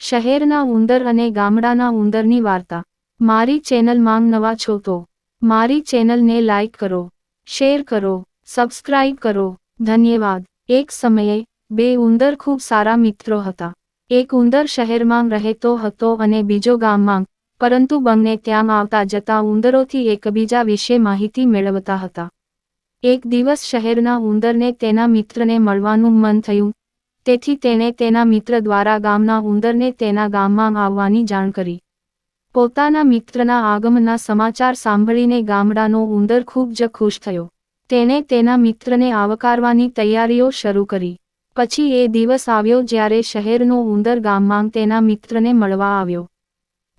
શહેરના ઉંદર અને ગામડાના ઉંદરની વાર્તા. મારી ચેનલમાં નવા છો તો મારી ચેનલને લાઈક કરો, શેર કરો, સબસ્ક્રાઇબ કરો. ધન્યવાદ. એક સમયે બે ઉંદર ખૂબ સારા મિત્રો હતા. એક ઉંદર શહેરમાં રહેતો હતો અને બીજો ગામમાં, પરંતુ બંને ત્યાં આવતા જતા ઉંદરોથી એકબીજા વિશે માહિતી મેળવતા હતા. એક દિવસ શહેરના ઉંદરને તેના મિત્રને મળવાનું મન થયું, તેથી તેણે તેના મિત્ર દ્વારા ગામના ઉંદરને તેના ગામમાં આવવાની જાણ કરી. પોતાના મિત્રના આગમનના સમાચાર સાંભળીને ગામડાનો ઉંદર ખૂબ જ ખુશ થયો. તેણે તેના મિત્રને આવકારવાની તૈયારીઓ શરૂ કરી. પછી એ દિવસ આવ્યો જ્યારે શહેરનો ઉંદર ગામમાં તેના મિત્રને મળવા આવ્યો.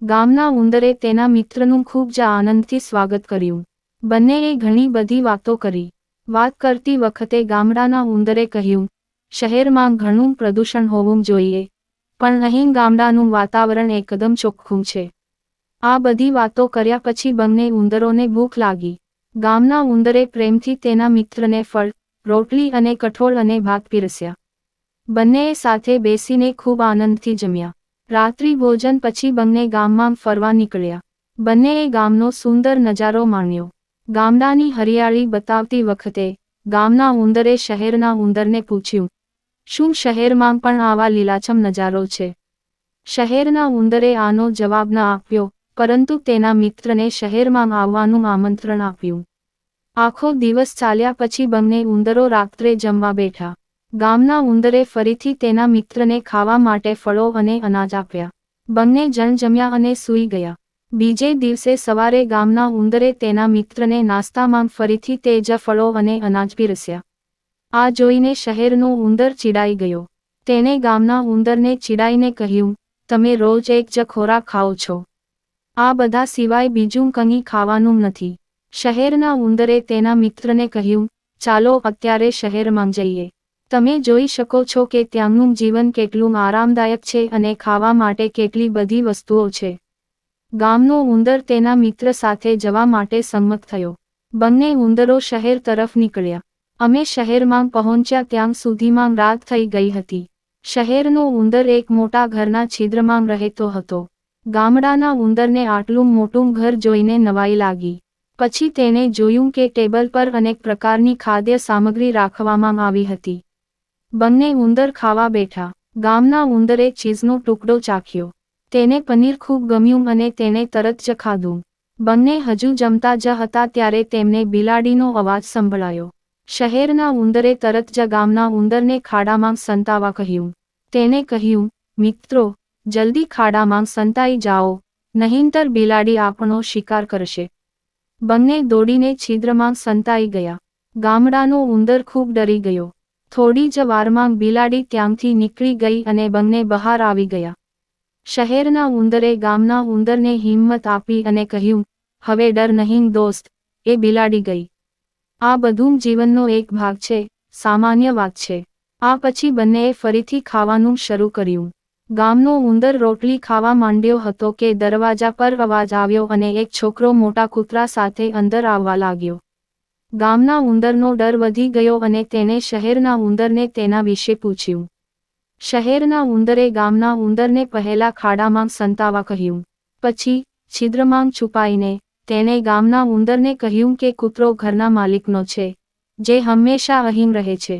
ગામના ઉંદરે તેના મિત્રનું ખૂબ જ આનંદથી સ્વાગત કર્યું. બંનેએ ઘણી બધી વાતો કરી. વાત કરતી વખતે ગામડાના ઉંદરે કહ્યું, શહેરમાં ઘણું પ્રદૂષણ હોવું જોઈએ, પણ અહીં ગામડાનું વાતાવરણ એકદમ ચોખ્ખું છે. આ બધી વાતો કર્યા પછી બંને ઉંદરોને ભૂખ લાગી. ગામના ઉંદરે પ્રેમથી તેના મિત્રને ફળ, રોટલી અને કઠોળ અને ભાત પીરસ્યા. બંનેએ સાથે બેસીને ખૂબ આનંદથી જમ્યા. રાત્રિ ભોજન પછી બંને ગામમાં ફરવા નીકળ્યા. બંનેએ ગામનો સુંદર નજારો માણ્યો. ગામડાની હરિયાળી બતાવતી વખતે ગામના ઉંદરે શહેરના ઉંદરને પૂછ્યું, શું શહેરમાં પણ આવા લીલાછમ નજારો છે? શહેરના ઉંદરે આનો જવાબ ન આપ્યો, પરંતુ તેના મિત્રને શહેરમાં આવવાનું આમંત્રણ આપ્યું. આખો દિવસ ચાલ્યા પછી બંને ઉંદરો રાત્રે જમવા બેઠા. ગામના ઉંદરે ફરીથી તેના મિત્રને ખાવા માટે ફળો અને અનાજ આપ્યા. બંને જણ જમ્યા અને સૂઈ ગયા. બીજે દિવસે સવારે ગામના ઉંદરે તેના મિત્રને નાસ્તામાં ફરીથી તે જ ફળો અને અનાજ પીરસ્યા. આ જોઈને શહેરનો ઉંદર ચીડાઈ ગયો. તેણે ગામના ઉંદરને ચીડાઈને કહ્યું, તમે રોજ એક જ ખોરાક ખાઓ છો. આ બધા સિવાય બીજું કંઈ ખાવાનું નથી. શહેરના ઉંદરે તેના મિત્રને કહ્યું, ચાલો અત્યારે શહેરમાં જઈએ. તમે જોઈ શકો છો કે ત્યાંનું જીવન કેટલું આરામદાયક છે અને ખાવા માટે કેટલી બધી વસ્તુઓ છે. ગામનો ઉંદર તેના મિત્ર સાથે જવા માટે સંમત થયો. બંને ઉંદરો શહેર તરફ નીકળ્યા. અમે શહેરમાં પહોંચ્યા ત્યાં સુધીમાં રાત થઈ ગઈ હતી. શહેરનો ઉંદર એક મોટા ઘરના છિદ્રમાં રહેતો હતો. ગામડાના ઉંદરને આટલું મોટું ઘર જોઈને નવાઈ લાગી. પછી તેણે જોયું કે ટેબલ પર અનેક પ્રકારની ખાદ્ય સામગ્રી રાખવામાં આવી હતી. બંને ઉંદર ખાવા બેઠા. ગામના ઉંદરે ચીઝનો ટુકડો ચાખ્યો. તેને પનીર ખૂબ ગમ્યું અને તેણે તરત જ ખાધું. બંને હજુ જમતા જ હતા ત્યારે તેમને બિલાડીનો અવાજ સંભળાયો. શહેરના ઉંદરે તરત જ ગામના ઉંદરને ખાડામાં સંતાવા કહ્યું. તેણે કહ્યું, મિત્રો, જલ્દી ખાડામાં સંતાઈ જાઓ, નહીંતર બિલાડી આપણો શિકાર કરશે. બંને દોડીને છિદ્રમાં સંતાઈ ગયા. ગામડાનો ઉંદર ખૂબ ડરી ગયો. થોડી જ વારમાં બિલાડી ત્યાંથી નીકળી ગઈ અને બંને બહાર આવી ગયા. શહેરના ઉંદરે ગામના ઉંદરને હિંમત આપી અને કહ્યું, હવે ડર નહીં દોસ્ત, એ બિલાડી ગઈ. આ બધું જીવનનો એક ભાગ છે, સામાન્ય વાત છે. આ પછી બંનેએ ફરીથી ખાવાનું શરૂ કર્યું. ગામનો ઉંદર રોટલી ખાવા માંડ્યો હતો કે દરવાજા પર અવાજ આવ્યો અને એક છોકરો મોટા કૂતરા સાથે અંદર આવવા લાગ્યો. ગામના ઉંદરનો ડર વધી ગયો અને તેણે શહેરના ઉંદરને તેના વિશે પૂછ્યું. શહેરના ઉંદરે ગામના ઉંદરને પહેલા ખાડામાં સંતાવા કહ્યું. પછી, છિદ્રમાં છુપાઈને, તેણે ગામના ઉંદરને કહ્યું કે કૂતરો ઘરના માલિકનો છે, જે હંમેશા અહીં રહે છે.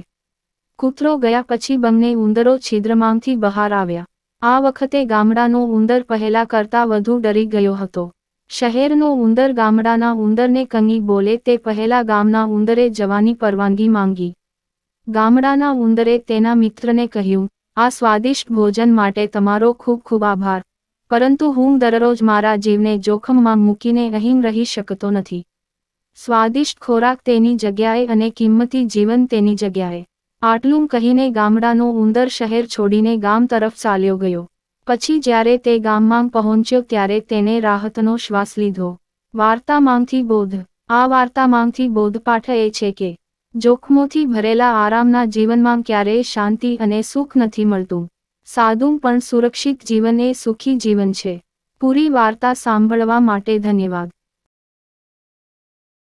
કૂતરો ગયા પછી બંને ઉંદરો છિદ્રમાંથી બહાર આવ્યા. આ વખતે ગામડાનો ઉંદર પહેલા કરતાં વધુ ડરી ગયો હતો. શહેરનો ઉંદર ગામડાના ઉંદરને કંઈ બોલે તે પહેલા ગામના ઉંદરે જવાની પરવાનગી માંગી. ગામડાના ઉંદરે તેના મિત્રને કહ્યું, આ સ્વાદિષ્ટ ભોજન માટે તમારો ખૂબ ખૂબ આભાર, પરંતુ હું દરરોજ મારા જીવને જોખમમાં મૂકીને અહીં રહી શકતો નથી. સ્વાદિષ્ટ ખોરાક તેની જગ્યાએ અને કિંમતી જીવન તેની જગ્યાએ. આટલું કહીને ગામડાનો ઉંદર શહેર છોડીને ગામ તરફ ચાલ્યો ગયો. પછી જ્યારે તે ગામમાં પહોંચ્યો ત્યારે તેણે રાહતનો શ્વાસ લીધો. વાર્તામાંથી બોધ. આ વાર્તામાંથી બોધપાઠ એ છે કે જોખમોથી ભરેલા આરામના જીવનમાં ક્યારેય શાંતિ અને સુખ નથી મળતું. સાદું પણ સુરક્ષિત જીવન એ સુખી જીવન છે. પૂરી વાર્તા સાંભળવા માટે ધન્યવાદ.